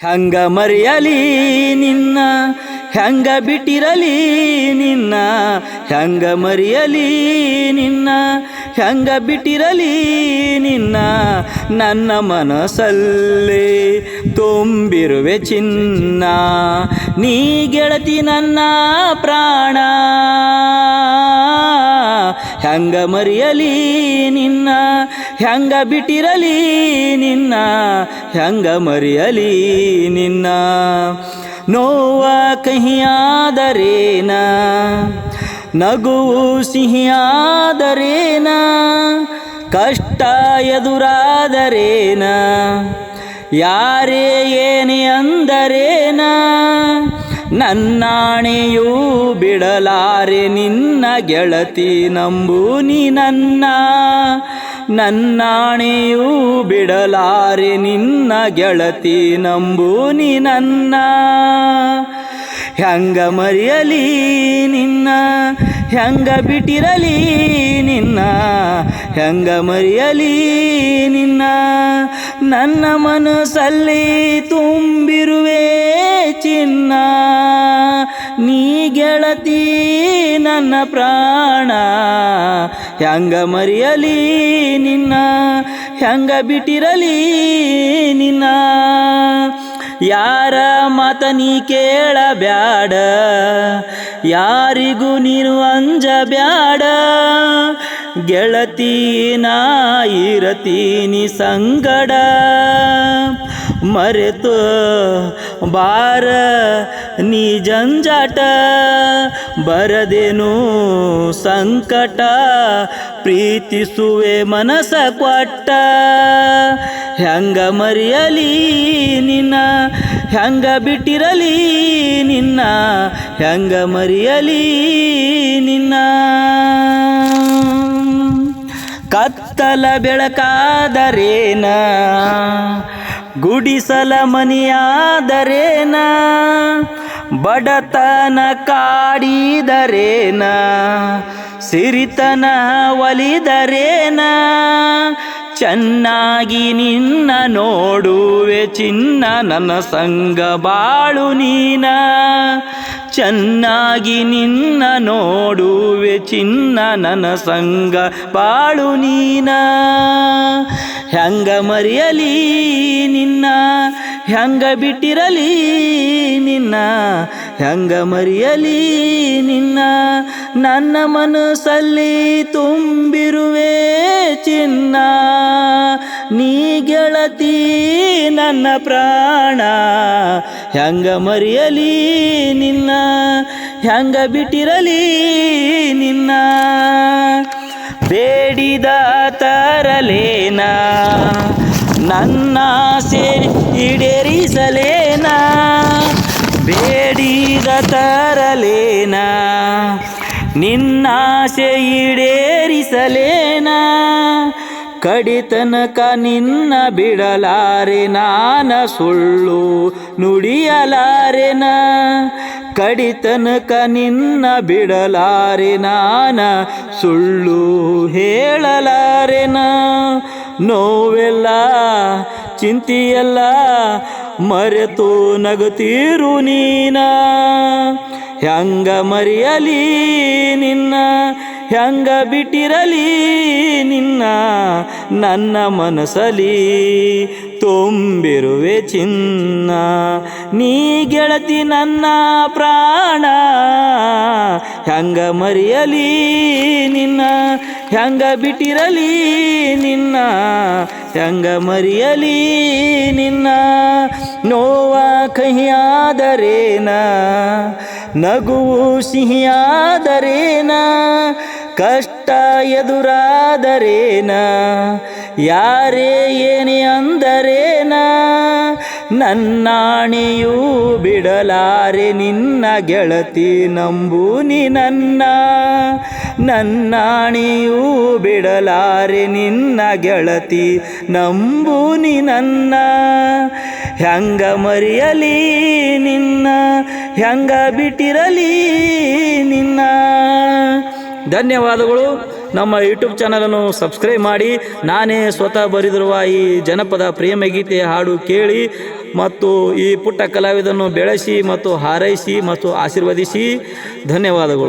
ಹೆಂಗ ಮರೆಯಲಿ ನಿನ್ನ ಹೆಂಗ ಬಿಟ್ಟಿರಲಿ ನಿನ್ನ ಹೆಂಗ ಮರೆಯಲಿ ನಿನ್ನ ಹೆಂಗ ಬಿಟ್ಟಿರಲಿ ನಿನ್ನ ನನ್ನ ಮನಸ್ಸಲ್ಲಿ ತುಂಬಿರುವೆ ಚಿನ್ನ ನೀ ಗೆಳತಿ ನನ್ನ ಪ್ರಾಣ ಹೆಂಗ ಮರೆಯಲಿ ನಿನ್ನ ಹೆಂಗ ಬಿಟ್ಟಿರಲಿ ನಿನ್ನ ಹೆಂಗ ಮರೆಯಲಿ ನಿನ್ನ ನೋವ ಕಹಿಯಾದರೇನ ನಗುವು ಸಿಹಿಯಾದರೇನ ಕಷ್ಟ ಎದುರಾದರೇನ ಯಾರೇ ಏನೇ ಅಂದರೇನ ನನ್ನಾಣೆಯೂ ಬಿಡಲಾರೆ ನಿನ್ನ ಗೆಳತಿ ನಂಬು ನೀ ನನ್ನಾಣೆಯೂ ಬಿಡಲಾರೆ ನಿನ್ನ ಗೆಳತಿ ನಂಬು ನೀ ಹೆಂಗ ಮರೆಯಲಿ ನಿನ್ನ ಹೆಂಗ ಬಿಟ್ಟಿರಲಿ ನಿನ್ನ ಹೆಂಗ ಮರೆಯಲಿ ನಿನ್ನ ನನ್ನ ಮನಸ್ಸಲ್ಲಿ ತುಂಬಿರುವೆ ಚಿನ್ನ ನೀ ಗೆಳತಿ ನನ್ನ ಪ್ರಾಣ ಹೆಂಗ ಮರೆಯಲಿ ನಿನ್ನ ಹೆಂಗ ಬಿಟ್ಟಿರಲಿ ನಿನ್ನ ಯಾರ ಮಾತ ನೀ ಕೇಳಬ್ಯಾಡ ಯಾರಿಗೂ ನೀನು ಅಂಜಬ್ಯಾಡ ಗೆಳತಿ ನಾ ಇರತೀನಿ ಸಂಗಡ ಮರೆತು ಬಾರ ನೀ ಜಂಜಾಟ ಬರದೇನು ಸಂಕಟ ಪ್ರೀತಿಸುವೆ ಮನಸ ಕೊಟ್ಟ ಹೆಂಗ ಮರೆಯಲಿ ನಿನ್ನ ಹೆಂಗ ಬಿಟ್ಟಿರಲಿ ನಿನ್ನ ಹೆಂಗ ಮರೆಯಲಿ ನಿನ್ನ ಕತ್ತಲ ಬೆಳಕಾದರೇನ ಗುಡಿಸಲ ಮನಿಯಾದರೇನ ಬಡತನ ಕಾಡಿದರೇನ ಸಿರಿತನ ಒಲಿದರೇನ ಚೆನ್ನಾಗಿ ನಿನ್ನ ನೋಡುವೆ ಚಿನ್ನ ನನ್ನ ಸಂಗ ಬಾಳು ನೀನ ಚೆನ್ನಾಗಿ ನಿನ್ನ ನೋಡುವೆ ಚಿನ್ನ ನನ್ನ ಸಂಗ ಬಾಳು ನೀನ ಹೆಂಗ ಮರೆಯಲಿ ನಿನ್ನ ಹೆಂಗ ಬಿಟ್ಟಿರಲಿ ನಿನ್ನ ಹೆಂಗ ಮರೆಯಲಿ ನಿನ್ನ ನನ್ನ ಮನಸ್ಸಲ್ಲಿ ತುಂಬಿರುವೆ ಚಿನ್ನ ನೀ ಗೆಳತಿ ನನ್ನ ಪ್ರಾಣ ಹೆಂಗ ಮರೆಯಲಿ ನಿನ್ನ ಹೆಂಗ ಬಿಟ್ಟಿರಲಿ ನಿನ್ನ ಬೇಡಿದ ತರಲೇನ ನನ್ನಾಸೆ ಈಡೇರಿಸಲೇನ ಬೇಡಿದ ತರಲೇನ ನಿನ್ನಾಸೆ ಈಡೇರಿಸಲೇನ ಕಡಿತನಕ ನಿನ್ನ ಬಿಡಲಾರೆ ನಾನ ಸುಳ್ಳು ನುಡಿಯಲಾರೆನ ಕಡಿತನಕ ನಿನ್ನ ಬಿಡಲಾರೆ ನಾನ ಸುಳ್ಳು ಹೇಳಲಾರೆನ ನೋವೆಲ್ಲ ಚಿಂತೆಯೆಲ್ಲ ಮರೆತು ನಗುತ್ತೀರು ನೀನ ಹೆಂಗ ಮರೆಯಲಿ ನಿನ್ನ ಹೆಂಗ ಬಿಟ್ಟಿರಲಿ ನಿನ್ನ ನನ್ನ ಮನಸ್ಸಲಿ ತುಂಬಿರುವೆ ಚಿನ್ನ ನೀ ಗೆಳತಿ ನನ್ನ ಪ್ರಾಣ ಹೆಂಗ ಮರೆಯಲಿ ನಿನ್ನ ಹೆಂಗ ಬಿಟ್ಟಿರಲಿ ನಿನ್ನ ಹೆಂಗ ಮರೆಯಲಿ ನಿನ್ನ ನೋವ ಕಹಿಯಾದರೇನ ನಗುವು ಸಿಹಿಯಾದರೇನ ಕಷ್ಟ ಎದುರಾದರೇನ ಯಾರೇ ಏನೇ ಅಂದರೇನ ನನ್ನಾಣೆಯೂ ಬಿಡಲಾರೆ ನಿನ್ನ ಗೆಳತಿ ನಂಬು ನೀ ನನ್ನಾಣೆಯೂ ಬಿಡಲಾರೆ ನಿನ್ನ ಗೆಳತಿ ನಂಬು ನೀ ಹೆಂಗ ಮರೆಯಲಿ ನಿನ್ನ ಹೆಂಗ ಬಿಟ್ಟಿರಲಿ ನಿನ್ನ ಧನ್ಯವಾದಗಳು. ನಮ್ಮ ಯೂಟ್ಯೂಬ್ ಚಾನಲನ್ನು ಸಬ್ಸ್ಕ್ರೈಬ್ ಮಾಡಿ. ನಾನೇ ಸ್ವತಃ ಬರೆದಿರುವ ಈ ಜನಪದ ಪ್ರೇಮ ಗೀತೆ ಹಾಡು ಕೇಳಿ ಮತ್ತು ಈ ಪುಟ್ಟ ಕಲಾವಿದನ್ನು ಬೆಳೆಸಿ ಮತ್ತು ಹಾರೈಸಿ ಮತ್ತು ಆಶೀರ್ವದಿಸಿ ಧನ್ಯವಾದಗಳು.